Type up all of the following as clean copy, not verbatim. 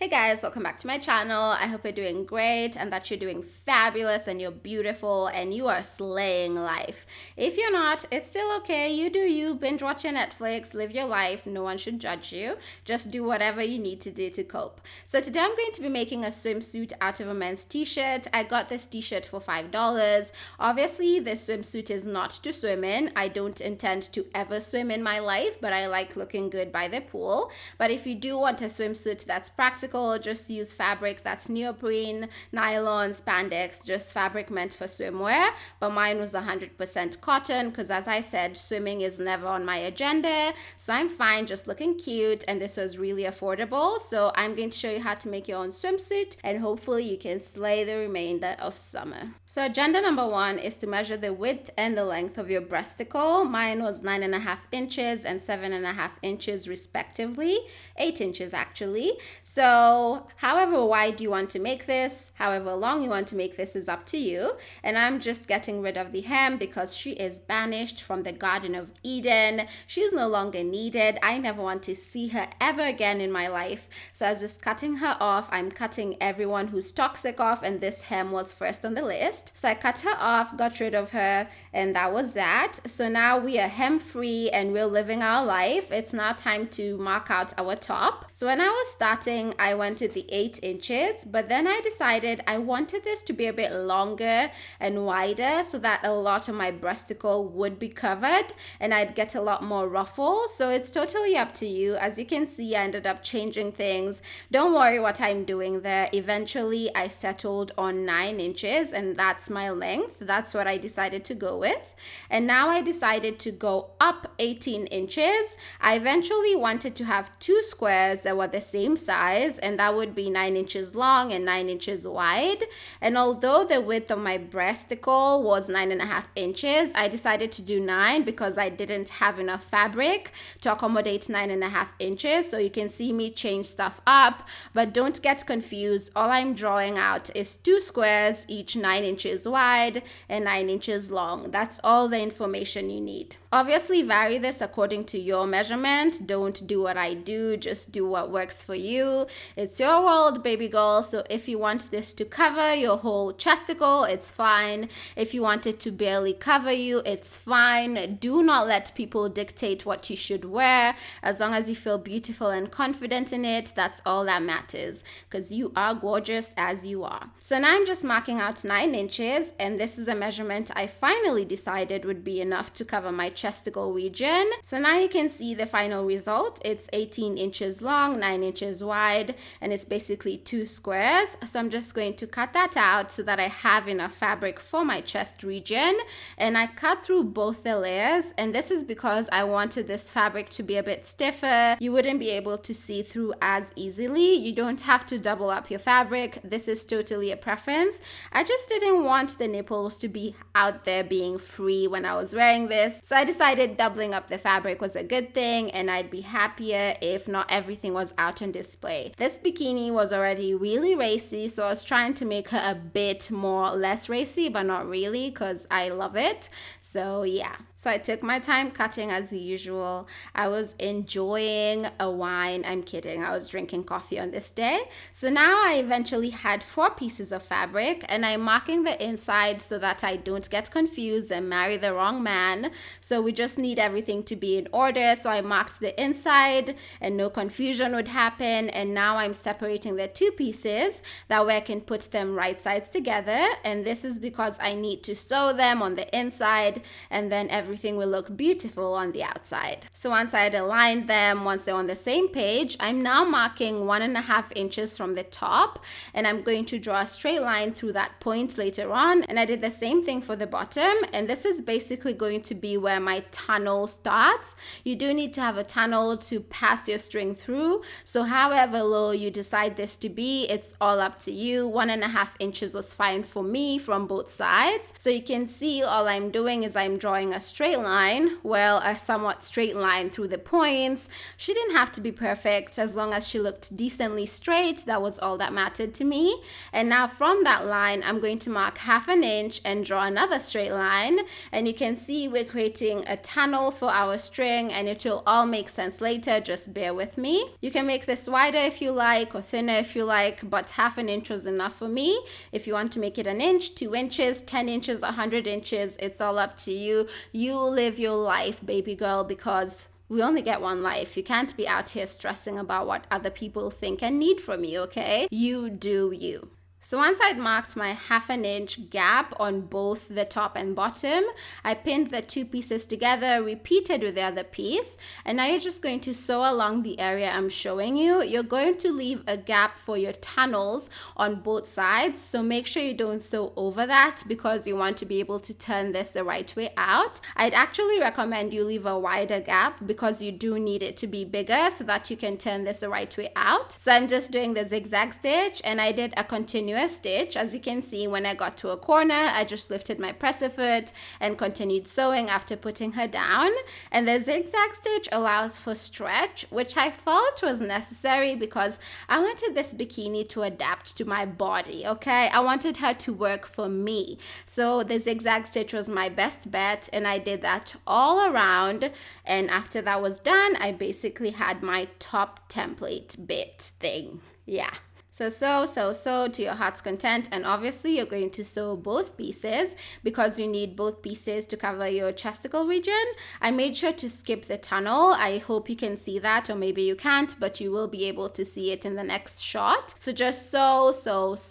Hey guys, welcome back to my channel. I hope you're doing great and that you're doing fabulous and you're beautiful and you are slaying life. If you're not, it's still okay. You do you. Binge watch your Netflix, live your life. No one should judge you. Just do whatever you need to do to cope. So today I'm going to be making a swimsuit out of a men's t-shirt. I got this t-shirt for $5. Obviously, this swimsuit is not to swim in. I don't intend to ever swim in my life, but I like looking good by the pool. But if you do want a swimsuit that's practical, just use fabric that's neoprene, nylon, spandex, just fabric meant for swimwear. But mine was 100% cotton because, as I said, swimming is never on my agenda. So I'm fine just looking cute, and this was really affordable. So I'm going to show you how to make your own swimsuit, and hopefully you can slay the remainder of summer. So agenda number one is to measure the width and the length of your breasticle. Mine was 9.5 inches and 7.5 inches respectively, 8 inches actually. So however wide you want to make this, however long you want to make this is up to you. And I'm just getting rid of the hem because she is banished from the Garden of Eden. She's no longer needed. I never want to see her ever again in my life. So I was just cutting her off. I'm cutting everyone who's toxic off, and this hem was first on the list. So I cut her off, got rid of her, and that was that. So now we are hem free and we're living our life. It's now time to mark out our top. So when I was starting, I went to the 8 inches, but then I decided I wanted this to be a bit longer and wider so that a lot of my breasticle would be covered and I'd get a lot more ruffle. So it's totally up to you. As you can see, I ended up changing things. Don't worry what I'm doing there. Eventually, I settled on 9 inches, and that's my length. That's what I decided to go with. And now I decided to go up 18 inches. I eventually wanted to have two squares that were the same size, and that would be 9 inches long and 9 inches wide. And although the width of my breasticle was 9.5 inches, I decided to do 9 because I didn't have enough fabric to accommodate 9.5 inches. So you can see me change stuff up, but don't get confused. All I'm drawing out is two squares, each 9 inches wide and 9 inches long. That's all the information you need. Obviously, vary this according to your measurement. Don't do what I do, just do what works for you. It's your world, baby girl. So if you want this to cover your whole chesticle, it's fine. If you want it to barely cover you, it's fine. Do not let people dictate what you should wear. As long as you feel beautiful and confident in it, that's all that matters, because you are gorgeous as you are. So now I'm just marking out 9 inches, and this is a measurement I finally decided would be enough to cover my chesticle region. So now you can see the final result. It's 18 inches long, 9 inches wide, and it's basically two squares. So I'm just going to cut that out so that I have enough fabric for my chest region. And I cut through both the layers, and this is because I wanted this fabric to be a bit stiffer. You wouldn't be able to see through as easily. You don't have to double up your fabric. This is totally a preference. I just didn't want the nipples to be out there being free when I was wearing this. So I decided doubling up the fabric was a good thing, and I'd be happier if not everything was out on display. This bikini was already really racy, so I was trying to make her a bit more less racy, but not really, because I love it. So yeah. So I took my time cutting as usual. I was enjoying a wine. I'm kidding. I was drinking coffee on this day. So now I eventually had 4 pieces of fabric, and I'm marking the inside so that I don't get confused and marry the wrong man. So we just need everything to be in order. So I marked the inside and no confusion would happen. And now I'm separating the 2 pieces. That way I can put them right sides together. And this is because I need to sew them on the inside, and then everything will look beautiful on the outside. So once I had aligned them, once they're on the same page, I'm now marking 1.5 inches from the top, and I'm going to draw a straight line through that point later on. And I did the same thing for the bottom, and this is basically going to be where my tunnel starts. You do need to have a tunnel to pass your string through. So however low you decide this to be, it's all up to you. 1.5 inches was fine for me from both sides. So you can see all I'm doing is I'm drawing a straight straight line, well, a somewhat straight line through the points. She didn't have to be perfect. As long as she looked decently straight, that was all that mattered to me. And now from that line, I'm going to mark 1/2 inch and draw another straight line. And you can see we're creating a tunnel for our string, and it will all make sense later. Just bear with me. You can make this wider if you like, or thinner if you like, but 1/2 inch was enough for me. If you want to make it 1 inch, 2 inches, 10 inches, 100 inches, it's all up to you. You live your life, baby girl, because we only get one life. You can't be out here stressing about what other people think and need from you, okay? You do you. So once I'd marked my 1/2 inch gap on both the top and bottom, I pinned the 2 pieces together, repeated with the other piece, and now you're just going to sew along the area I'm showing you. You're going to leave a gap for your tunnels on both sides, so make sure you don't sew over that because you want to be able to turn this the right way out. I'd actually recommend you leave a wider gap because you do need it to be bigger so that you can turn this the right way out. So I'm just doing the zigzag stitch, and I did a continuous stitch. As you can see, when I got to a corner, I just lifted my presser foot and continued sewing after putting her down. And the zigzag stitch allows for stretch, which I felt was necessary because I wanted this bikini to adapt to my body, okay? I wanted her to work for me. So the zigzag stitch was my best bet, and I did that all around. And after that was done, I basically had my top template bit thing. Yeah. So sew to your heart's content, and obviously you're going to sew both pieces because you need both pieces to cover your chesticle region. I made sure to skip the tunnel. I hope you can see that, or maybe you can't, but you will be able to see it in the next shot. So just sew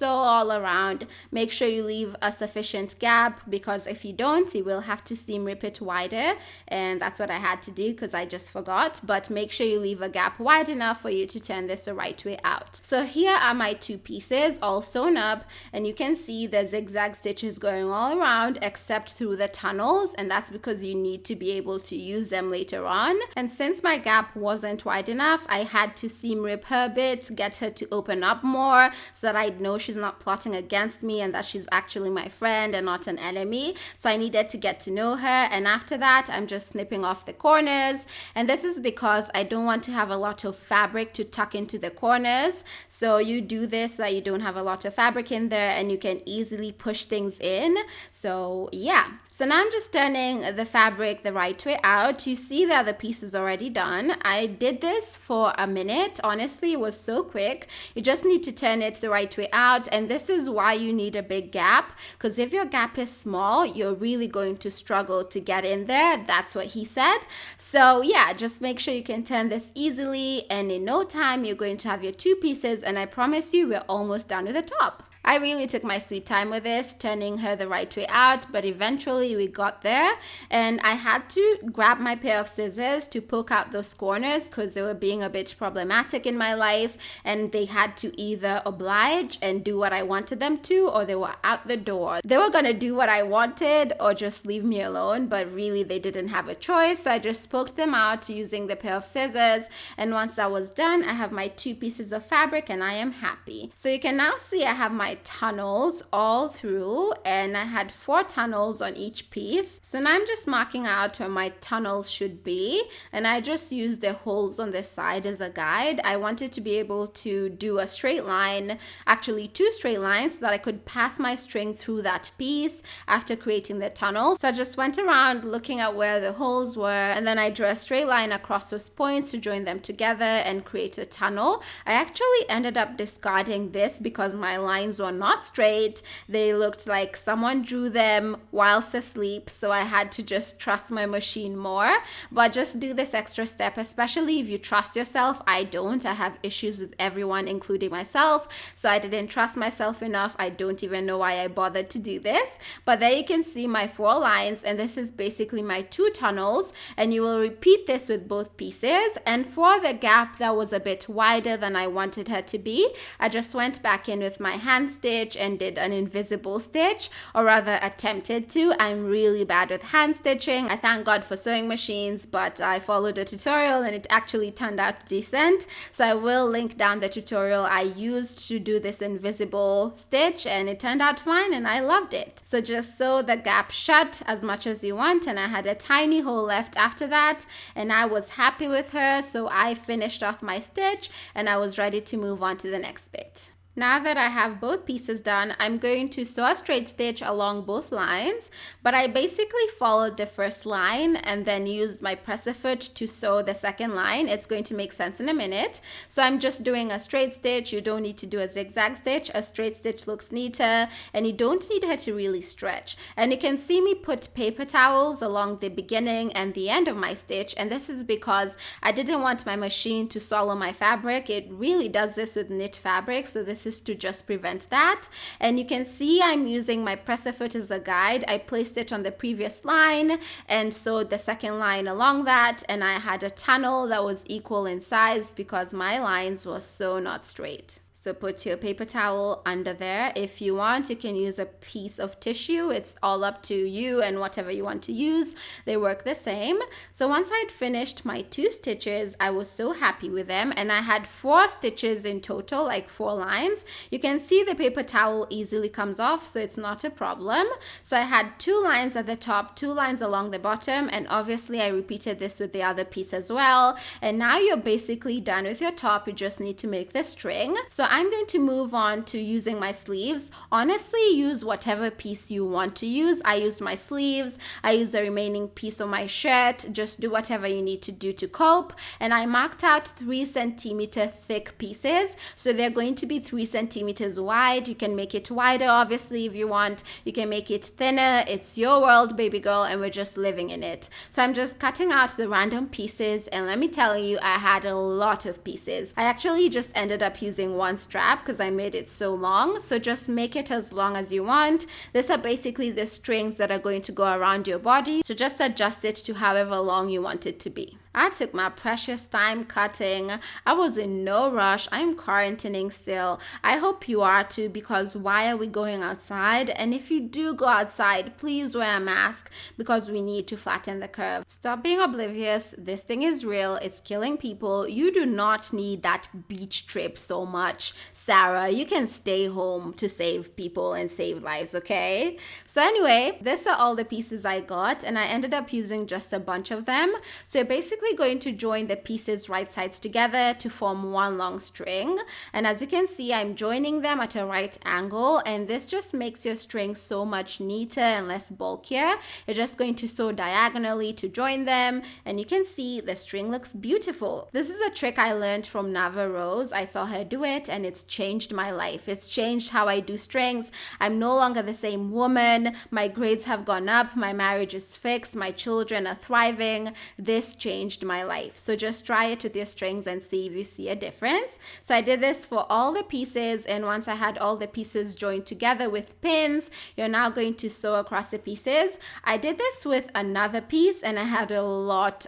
all around. Make sure you leave a sufficient gap because if you don't, you will have to seam rip it wider, and that's what I had to do because I just forgot. But make sure you leave a gap wide enough for you to turn this the right way out. So here are my 2 pieces all sewn up, and you can see the zigzag stitches going all around except through the tunnels, and that's because you need to be able to use them later on. And since my gap wasn't wide enough, I had to seam rip her a bit, get her to open up more so that I'd know she's not plotting against me and that she's actually my friend and not an enemy. So I needed to get to know her, and after that I'm just snipping off the corners, and this is because I don't want to have a lot of fabric to tuck into the corners. So you do this so that you don't have a lot of fabric in there and you can easily push things in. So yeah. So now I'm just turning the fabric the right way out. You see that the piece is already done. I did this for a minute. Honestly, it was so quick. You just need to turn it the right way out, and this is why you need a big gap, because if your gap is small, you're really going to struggle to get in there. That's what he said. So yeah, just make sure you can turn this easily, and in no time you're going to have your 2 pieces, and I promise you we're almost done with the top. I really took my sweet time with this, turning her the right way out, but eventually we got there, and I had to grab my pair of scissors to poke out those corners because they were being a bit problematic in my life, and they had to either oblige and do what I wanted them to, or they were out the door. They were gonna do what I wanted or just leave me alone, but really they didn't have a choice, so I just poked them out using the pair of scissors, and once that was done, I have my 2 pieces of fabric and I am happy. So you can now see I have my tunnels all through, and I had 4 tunnels on each piece. So now I'm just marking out where my tunnels should be, and I just used the holes on the side as a guide. I wanted to be able to do a straight line, actually 2 straight lines, so that I could pass my string through that piece after creating the tunnel. So I just went around looking at where the holes were, and then I drew a straight line across those points to join them together and create a tunnel. I actually ended up discarding this because my lines were not straight. They looked like someone drew them whilst asleep, so I had to just trust my machine more. But just do this extra step, especially if you trust yourself. I don't. I have issues with everyone, including myself, so I didn't trust myself enough. I don't even know why I bothered to do this, but there you can see my 4 lines, and this is basically my 2 tunnels, and you will repeat this with both pieces. And for the gap that was a bit wider than I wanted her to be, I just went back in with my hand stitch and did an invisible stitch, or rather attempted to. I'm really bad with hand stitching. I thank God for sewing machines, but I followed a tutorial and it actually turned out decent. So I will link down the tutorial I used to do this invisible stitch, and it turned out fine and I loved it. So just sew the gap shut as much as you want, and I had a tiny hole left after that, and I was happy with her. So I finished off my stitch and I was ready to move on to the next bit. Now that I have both pieces done, I'm going to sew a straight stitch along both lines, but I basically followed the first line and then used my presser foot to sew the second line. It's going to make sense in a minute. So I'm just doing a straight stitch. You don't need to do a zigzag stitch. A straight stitch looks neater, and you don't need her to really stretch. And you can see me put paper towels along the beginning and the end of my stitch, and this is because I didn't want my machine to swallow my fabric. It really does this with knit fabric, so this is to just prevent that. And you can see I'm using my presser foot as a guide. I placed it on the previous line and sewed the second line along that, and I had a tunnel that was equal in size because my lines were so not straight. So put your paper towel under there. If you want, you can use a piece of tissue. It's all up to you and whatever you want to use. They work the same. So once I'd finished my 2 stitches, I was so happy with them. And I had 4 stitches in total, like 4 lines. You can see the paper towel easily comes off, so it's not a problem. So I had 2 lines at the top, 2 lines along the bottom. And obviously I repeated this with the other piece as well. And now you're basically done with your top. You just need to make the string. So I'm going to move on to using my sleeves. Honestly, use whatever piece you want to use. I used my sleeves. I used the remaining piece of my shirt. Just do whatever you need to do to cope. And I marked out 3 centimeter thick pieces. So they're going to be 3 centimeters wide. You can make it wider, obviously, if you want. You can make it thinner. It's your world, baby girl, and we're just living in it. So I'm just cutting out the random pieces. And let me tell you, I had a lot of pieces. I actually just ended up using one strap because I made it so long. So just make it as long as you want. These are basically the strings that are going to go around your body. So just adjust it to however long you want it to be. I took my precious time cutting. I was in no rush. I'm quarantining still. I hope you are too, because why are we going outside? And if you do go outside, please wear a mask because we need to flatten the curve. Stop being oblivious. This thing is real. It's killing people. You do not need that beach trip so much, Sarah. You can stay home to save people and save lives, okay? So anyway, these are all the pieces I got, and I ended up using just a bunch of them. So basically going to join the pieces right sides together to form one long string. And as you can see, I'm joining them at a right angle, and this just makes your string so much neater and less bulkier. You're just going to sew diagonally to join them, and you can see the string looks beautiful. This is a trick I learned from Nava Rose. I saw her do it, and it's changed my life. It's changed how I do strings. I'm no longer the same woman. My grades have gone up. My marriage is fixed. My children are thriving. This changed my life. So just try it with your strings and see if you see a difference. So I did this for all the pieces, and once I had all the pieces joined together with pins, you're now going to sew across the pieces. I did this with another piece, and I had a lot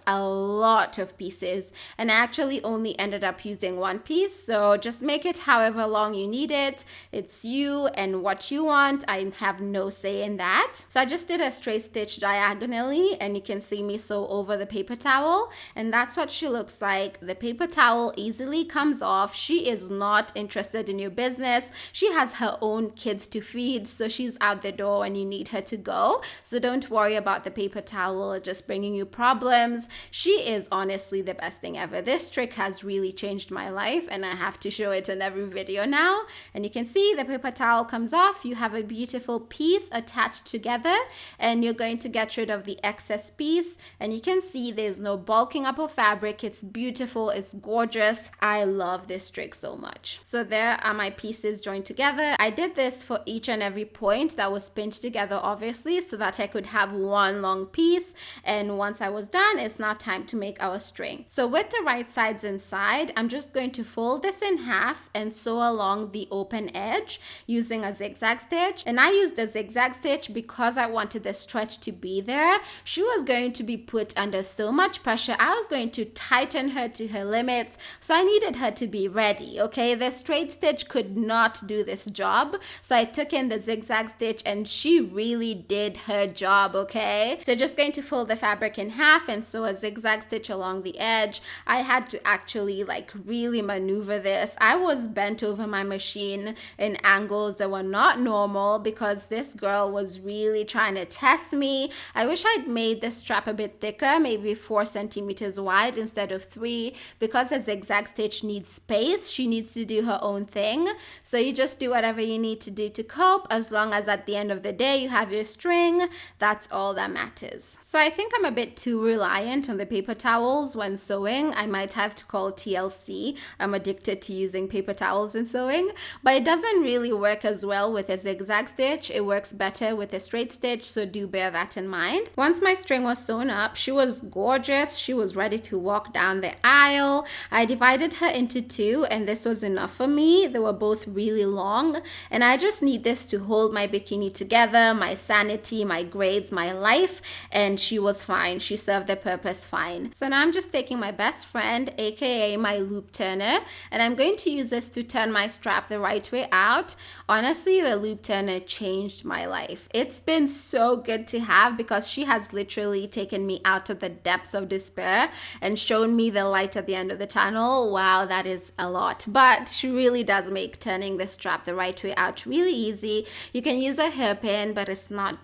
of pieces, and I actually only ended up using one piece. So just make it however long you need it. It's you and what you want. I have no say in that. So I just did a straight stitch diagonally, and you can see me sew over the paper towel. And that's what she looks like. The paper towel easily comes off. She is not interested in your business. She has her own kids to feed, so she's out the door when you need her to go. So don't worry about the paper towel just bringing you problems. She is honestly the best thing ever. This trick has really changed my life, and I have to show it in every video now. And you can see the paper towel comes off. You have a beautiful piece attached together, and you're going to get rid of the excess piece. And you can see there's no bulking up of fabric. It's beautiful. It's gorgeous. I love this trick so much. So there are my pieces joined together. I did this for each and every point that was pinned together, obviously, so that I could have one long piece. And once I was done, it's now time to make our string. So with the right sides inside, I'm just going to fold this in half and sew along the open edge using a zigzag stitch. And I used a zigzag stitch because I wanted the stretch to be there. She was going to be put under so much pressure pressure. I was going to tighten her to her limits. So I needed her to be ready, okay? The straight stitch could not do this job. So I took in the zigzag stitch and she really did her job, okay? So just going to fold the fabric in half and sew a zigzag stitch along the edge. I had to actually like really maneuver this. I was bent over my machine in angles that were not normal because this girl was really trying to test me. I wish I'd made the strap a bit thicker, maybe 4 centimeters wide instead of 3, because a zigzag stitch needs space. She needs to do her own thing. So you just do whatever you need to do to cope, as long as at the end of the day you have your string. That's all that matters. So I think I'm a bit too reliant on the paper towels when sewing. I might have to call TLC. I'm addicted to using paper towels in sewing, but it doesn't really work as well with a zigzag stitch. It works better with a straight stitch, so do bear that in mind. Once my string was sewn up, she was gorgeous. She was ready to walk down the aisle. I divided her into 2, and this was enough for me. They were both really long, and I just need this to hold my bikini together, my sanity, my grades, my life, and she was fine. She served the purpose fine. So now I'm just taking my best friend, aka my loop turner, and I'm going to use this to turn my strap the right way out. Honestly, the loop turner changed my life. It's been so good to have because she has literally taken me out of the depths of despair and shown me the light at the end of the tunnel. Wow, that is a lot. But she really does make turning the strap the right way out really easy. You can use a hairpin, but it's not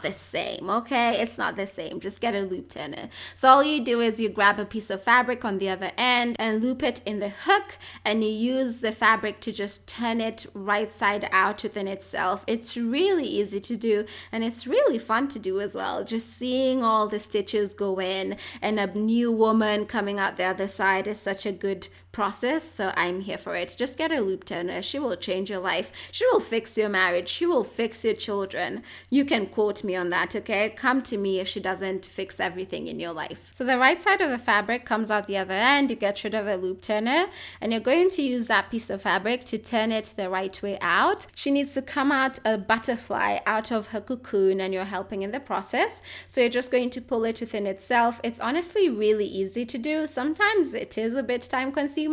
the same, okay? It's not the same. Just get a loop turner. So all you do is you grab a piece of fabric on the other end and loop it in the hook, and you use the fabric to just turn it right side out within itself. It's really easy to do, and it's really fun to do as well. Just seeing all the stitches go in and a new woman coming out the other side is such a good process. So I'm here for it. Just get a loop turner. She will change your life. She will fix your marriage. She will fix your children. You can quote me on that, okay? Come to me if she doesn't fix everything in your life. So the right side of the fabric comes out the other end. You get rid of the loop turner, and you're going to use that piece of fabric to turn it the right way out. She needs to come out a butterfly out of her cocoon, and you're helping in the process. So you're just going to pull it within itself. It's honestly really easy to do. Sometimes it is a bit time consuming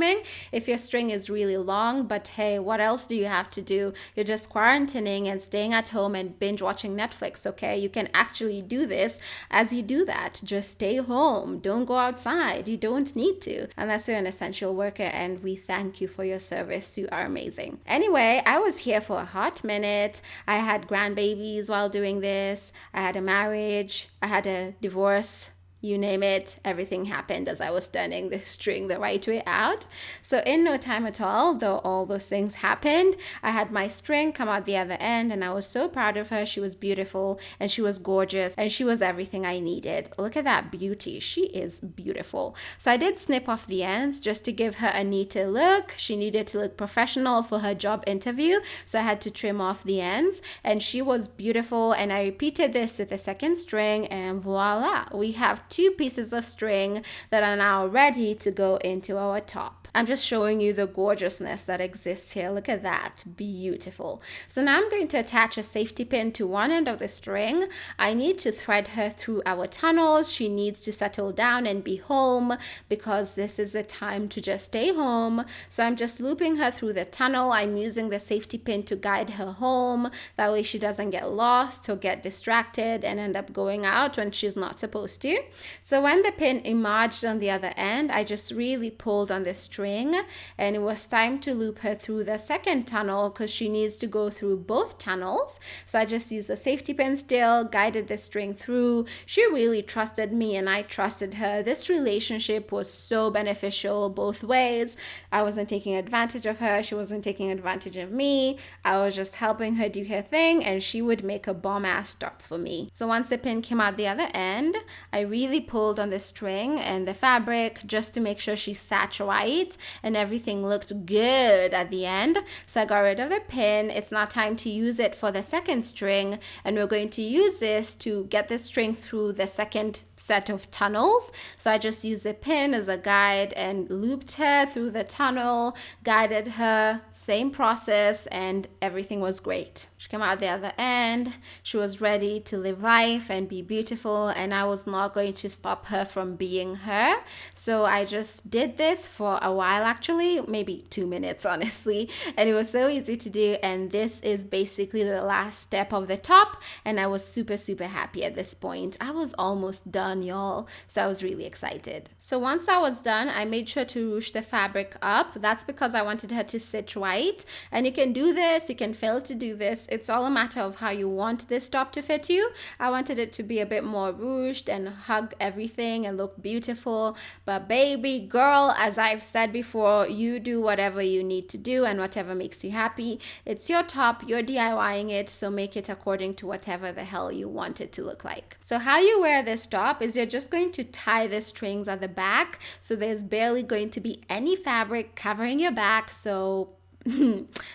if your string is really long, but hey, what else do you have to do? You're just quarantining and staying at home and binge watching Netflix, okay? You can actually do this as you do that. Just stay home. Don't go outside. You don't need to unless you're an essential worker, and we thank you for your service. You are amazing. Anyway, I was here for a hot minute. I had grandbabies while doing this. I had a marriage. I had a divorce. You name it, everything happened as I was turning this string the right way out. So in no time at all, though all those things happened, I had my string come out the other end, and I was so proud of her. She was beautiful, and she was gorgeous, and she was everything I needed. Look at that beauty. She is beautiful. So I did snip off the ends just to give her a neater look. She needed to look professional for her job interview, so I had to trim off the ends, and she was beautiful. And I repeated this with the second string, and voila, we have 2 pieces of string that are now ready to go into our top. I'm just showing you the gorgeousness that exists here. Look at that. Beautiful. So now I'm going to attach a safety pin to one end of the string. I need to thread her through our tunnels. She needs to settle down and be home because this is a time to just stay home. So I'm just looping her through the tunnel. I'm using the safety pin to guide her home. That way she doesn't get lost or get distracted and end up going out when she's not supposed to. So when the pin emerged on the other end, I just really pulled on the string, and it was time to loop her through the second tunnel because she needs to go through both tunnels. So I just used a safety pin still, guided the string through. She really trusted me and I trusted her. This relationship was so beneficial both ways. I wasn't taking advantage of her. She wasn't taking advantage of me. I was just helping her do her thing, and she would make a bomb-ass stop for me. So once the pin came out the other end, I really pulled on the string and the fabric just to make sure she sat right. tight and everything looked good at the end. So I got rid of the pin. It's now time to use it for the second string, and we're going to use this to get the string through the second set of tunnels. So I just used the pin as a guide and looped her through the tunnel, guided her, same process, and everything was great. She came out the other end. She was ready to live life and be beautiful, and I was not going to stop her from being her. So I just did this for a while, actually, maybe 2 minutes, honestly, and it was so easy to do. And this is basically the last step of the top, and I was super happy at this point. I was almost done, y'all, so I was really excited. So once I was done, I made sure to ruche the fabric up. That's because I wanted her to sit right, and you can do this, you can fail to do this. It's all a matter of how you want this top to fit you. I wanted it to be a bit more ruched and hug everything and look beautiful, but baby girl, as I've said before, you do whatever you need to do and whatever makes you happy. It's your top, you're DIYing it, so make it according to whatever the hell you want it to look like. So how you wear this top is you're just going to tie the strings at the back, so there's barely going to be any fabric covering your back. So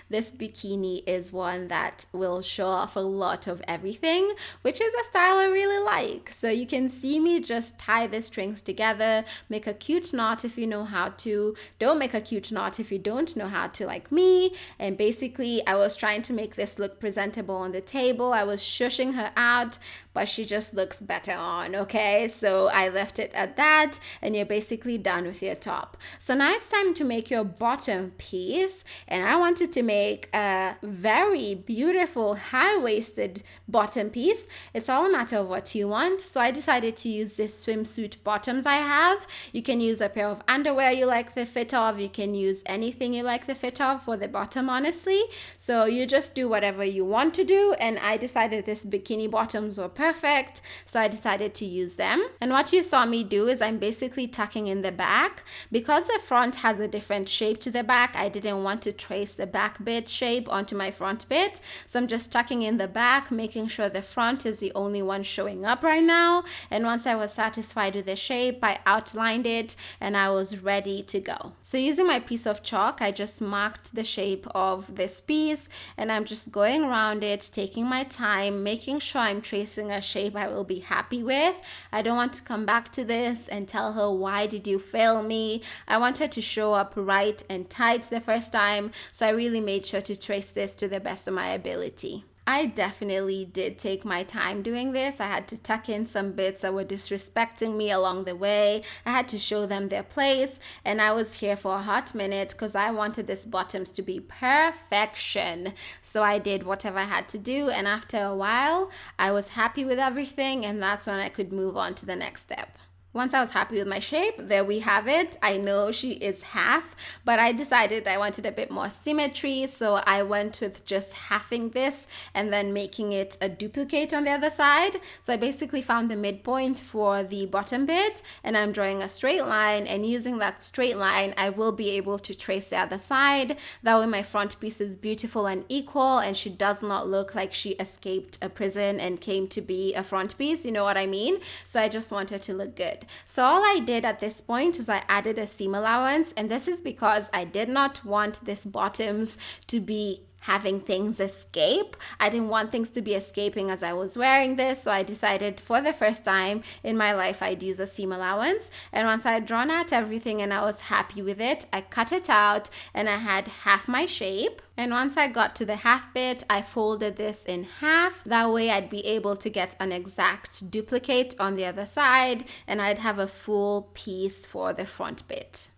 this bikini is one that will show off a lot of everything, which is a style I really like. So you can see me just tie the strings together, make a cute knot if you know how to, don't make a cute knot if you don't know how to, like me. And basically I was trying to make this look presentable on the table. I was shushing her out, but she just looks better on, okay? So I left it at that, and you're basically done with your top. So now it's time to make your bottom piece, and I wanted to make a very beautiful high-waisted bottom piece. It's all a matter of what you want. So I decided to use this swimsuit bottoms I have. You can use a pair of underwear you like the fit of. You can use anything you like the fit of for the bottom, honestly. So you just do whatever you want to do, and I decided this bikini bottoms were perfect, so I decided to use them. And what you saw me do is I'm basically tucking in the back. Because the front has a different shape to the back, I didn't want to trace the back bit shape onto my front bit, so I'm just tucking in the back, making sure the front is the only one showing up right now. And once I was satisfied with the shape, I outlined it and I was ready to go. So using my piece of chalk, I just marked the shape of this piece, and I'm just going around it, taking my time, making sure I'm tracing a shape I will be happy with. I don't want to come back to this and tell her, why did you fail me? I want her to show up right and tight the first time, so I really made sure to trace this to the best of my ability. I definitely did take my time doing this. I had to tuck in some bits that were disrespecting me along the way. I had to show them their place, and I was here for a hot minute because I wanted this bottoms to be perfection. So I did whatever I had to do, and after a while, I was happy with everything, and that's when I could move on to the next step. Once I was happy with my shape, there we have it. I know she is half, but I decided I wanted a bit more symmetry, so I went with just halving this and then making it a duplicate on the other side. So I basically found the midpoint for the bottom bit, and I'm drawing a straight line, and using that straight line, I will be able to trace the other side. That way my front piece is beautiful and equal, and she does not look like she escaped a prison and came to be a front piece, you know what I mean? So I just want her to look good. So all I did at this point was I added a seam allowance, and this is because I did not want this bottoms to be having things escape. I didn't want things to be escaping as I was wearing this, so I decided for the first time in my life I'd use a seam allowance. And once I had drawn out everything and I was happy with it, I cut it out and I had half my shape. And once I got to the half bit, I folded this in half. That way I'd be able to get an exact duplicate on the other side, and I'd have a full piece for the front bit.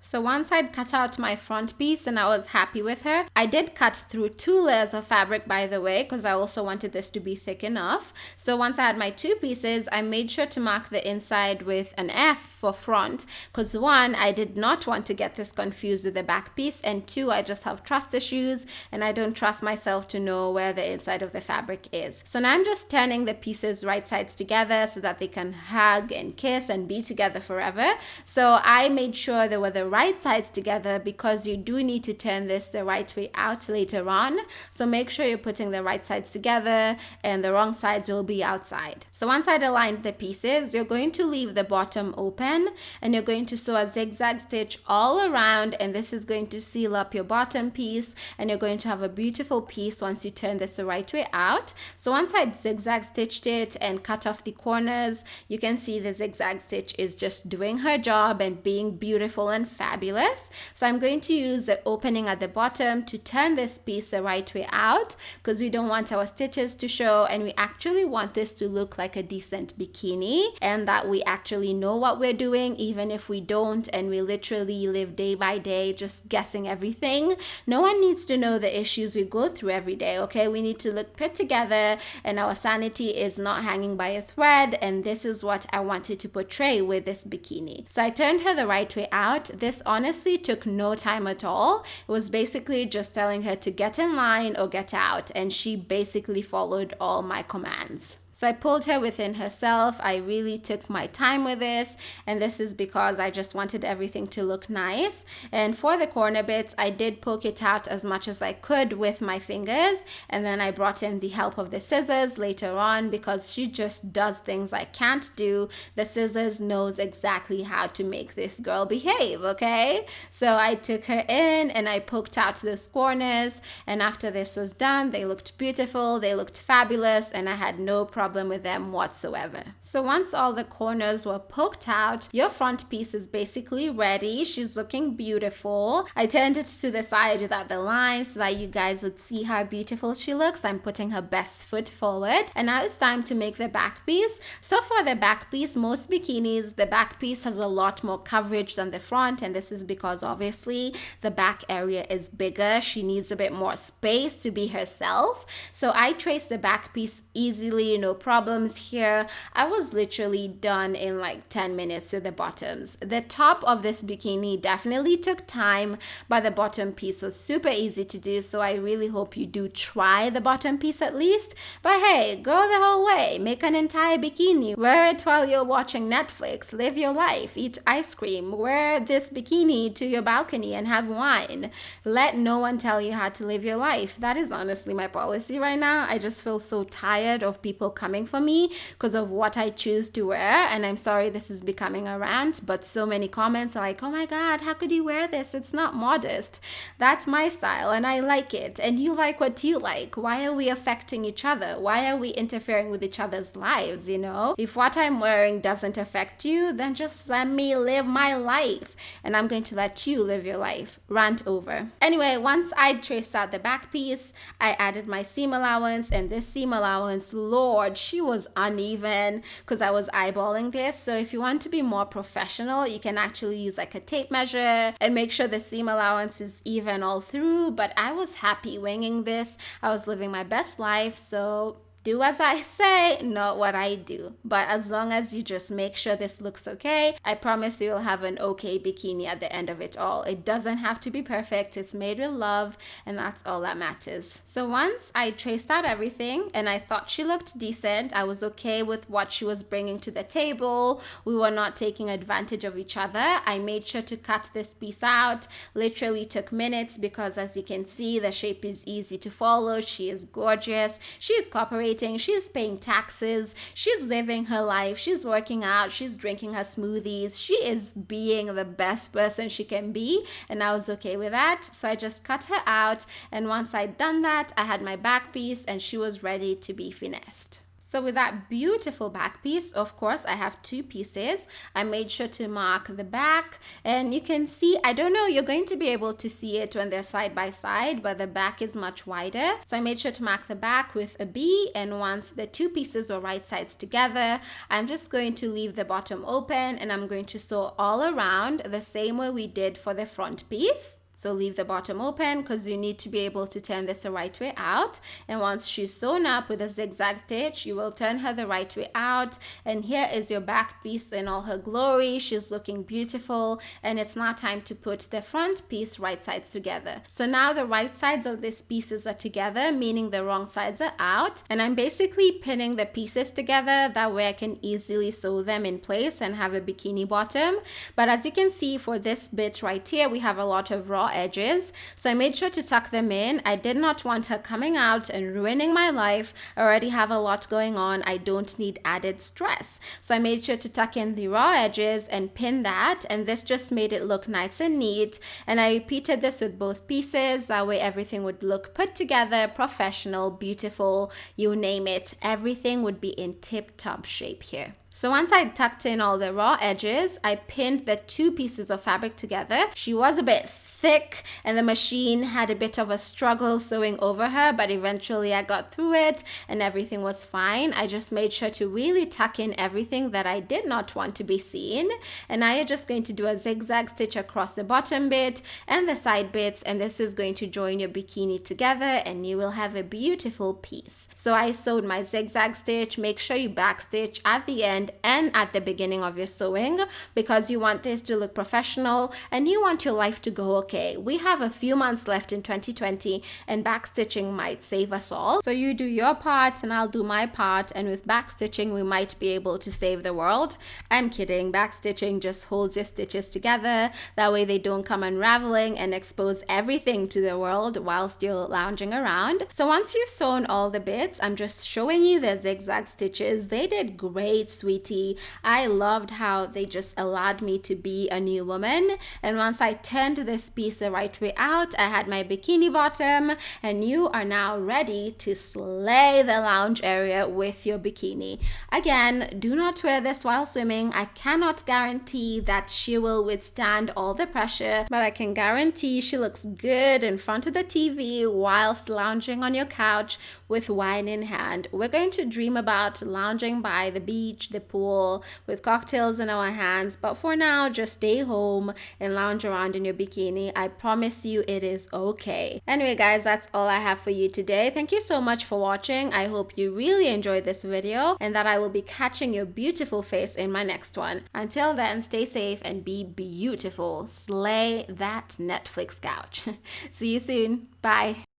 So once I'd cut out my front piece and I was happy with her, I did cut through 2 layers of fabric, by the way, because I also wanted this to be thick enough. So once I had my 2 pieces, I made sure to mark the inside with an F for front, because 1, I did not want to get this confused with the back piece, and 2, I just have trust issues and I don't trust myself to know where the inside of the fabric is. So now I'm just turning the pieces right sides together so that they can hug and kiss and be together forever. So I made sure they were the right sides together because you do need to turn this the right way out later on. So make sure you're putting the right sides together and the wrong sides will be outside. So once I'd aligned the pieces, you're going to leave the bottom open and you're going to sew a zigzag stitch all around, and this is going to seal up your bottom piece, and you're going to have a beautiful piece once you turn this the right way out. So once I zigzag stitched it and cut off the corners, you can see the zigzag stitch is just doing her job and being beautiful and fabulous. So I'm going to use the opening at the bottom to turn this piece the right way out because we don't want our stitches to show, and we actually want this to look like a decent bikini and that we actually know what we're doing, even if we don't and we literally live day by day just guessing everything. No one needs to know the issues we go through every day, okay? We need to look put together and our sanity is not hanging by a thread, and this is what I wanted to portray with this bikini. So I turned her the right way out. This honestly took no time at all. It was basically just telling her to get in line or get out, and she basically followed all my commands. So I pulled her within herself. I really took my time with this, and this is because I just wanted everything to look nice. And for the corner bits, I did poke it out as much as I could with my fingers, and then I brought in the help of the scissors later on because she just does things I can't do. The scissors knows exactly how to make this girl behave, okay? So I took her in and I poked out those corners, and after this was done, they looked beautiful, they looked fabulous, and I had no problem with them whatsoever. So once all the corners were poked out, your front piece is basically ready. She's looking beautiful. I turned it to the side without the lines so that you guys would see how beautiful she looks. I'm putting her best foot forward, and now it's time to make the back piece. So for the back piece, most bikinis, the back piece has a lot more coverage than the front, and this is because obviously the back area is bigger. She needs a bit more space to be herself. So I traced the back piece easily, no problems here. I was literally done in like 10 minutes with the bottoms. The top of this bikini definitely took time, but the bottom piece was super easy to do, so I really hope you do try the bottom piece at least. But hey, go the whole way. Make an entire bikini. Wear it while you're watching Netflix. Live your life. Eat ice cream. Wear this bikini to your balcony and have wine. Let no one tell you how to live your life. That is honestly my policy right now. I just feel so tired of people coming for me because of what I choose to wear, and I'm sorry this is becoming a rant, but so many comments are like, oh my god, how could you wear this? It's not modest. That's my style and I like it, and you like what you like. Why are we affecting each other? Why are we interfering with each other's lives, you know? If what I'm wearing doesn't affect you, then just let me live my life, and I'm going to let you live your life. Rant over. Anyway, once I traced out the back piece, I added my seam allowance, and this seam allowance, Lord, she was uneven because I was eyeballing this. So if you want to be more professional, you can actually use like a tape measure and make sure the seam allowance is even all through. But I was happy winging this. I was living my best life. So do as I say, not what I do. But as long as you just make sure this looks okay, I promise you'll have an okay bikini at the end of it all. It doesn't have to be perfect. It's made with love, and that's all that matters. So once I traced out everything and I thought she looked decent, I was okay with what she was bringing to the table. We were not taking advantage of each other. I made sure to cut this piece out. Literally took minutes because, as you can see, the shape is easy to follow. She is gorgeous. She is cooperating. She's paying taxes. She's living her life. She's working out. She's drinking her smoothies. She is being the best person she can be, and I was okay with that. So I just cut her out, and once I'd done that, I had my back piece and she was ready to be finessed. So with that beautiful back piece, of course, I have two pieces. I made sure to mark the back, and you can see, I don't know, you're going to be able to see it when they're side by side, but the back is much wider. So I made sure to mark the back with a B, and once the two pieces are right sides together, I'm just going to leave the bottom open and I'm going to sew all around the same way we did for the front piece. So leave the bottom open because you need to be able to turn this the right way out. And once she's sewn up with a zigzag stitch, you will turn her the right way out. And here is your back piece in all her glory. She's looking beautiful, and it's now time to put the front piece right sides together. So now the right sides of these pieces are together, meaning the wrong sides are out. And I'm basically pinning the pieces together. That way I can easily sew them in place and have a bikini bottom. But as you can see, for this bit right here, we have a lot of raw edges. So I made sure to tuck them in. I did not want her coming out and ruining my life. I already have a lot going on. I don't need added stress. So I made sure to tuck in the raw edges and pin that. And this just made it look nice and neat. And I repeated this with both pieces. That way everything would look put together, professional, beautiful, you name it. Everything would be in tip-top shape here. So once I tucked in all the raw edges, I pinned the two pieces of fabric together. She was a bit thick and the machine had a bit of a struggle sewing over her, but eventually I got through it and everything was fine. I just made sure to really tuck in everything that I did not want to be seen. And now you're just going to do a zigzag stitch across the bottom bit and the side bits, and this is going to join your bikini together and you will have a beautiful piece. So I sewed my zigzag stitch. Make sure you back stitch at the end and at the beginning of your sewing because you want this to look professional and you want your life to go okay. We have a few months left in 2020 and backstitching might save us all. So you do your part and I'll do my part, and with backstitching we might be able to save the world. I'm kidding. Backstitching just holds your stitches together. That way they don't come unraveling and expose everything to the world whilst you're lounging around. So once you've sewn all the bits, I'm just showing you the zigzag stitches. They did great, sweetie. I loved how they just allowed me to be a new woman. And once I turned this piece the right way out, I had my bikini bottom, and you are now ready to slay the lounge area with your bikini. Again, do not wear this while swimming. I cannot guarantee that she will withstand all the pressure, but I can guarantee she looks good in front of the TV whilst lounging on your couch with wine in hand. We're going to dream about lounging by the beach, the pool, with cocktails in our hands, but for now, just stay home and lounge around in your bikini. I promise you it is okay. Anyway guys, that's all I have for you today. Thank you so much for watching. I hope you really enjoyed this video and that I will be catching your beautiful face in my next one. Until then, stay safe and be beautiful. Slay that Netflix couch. See you soon. Bye.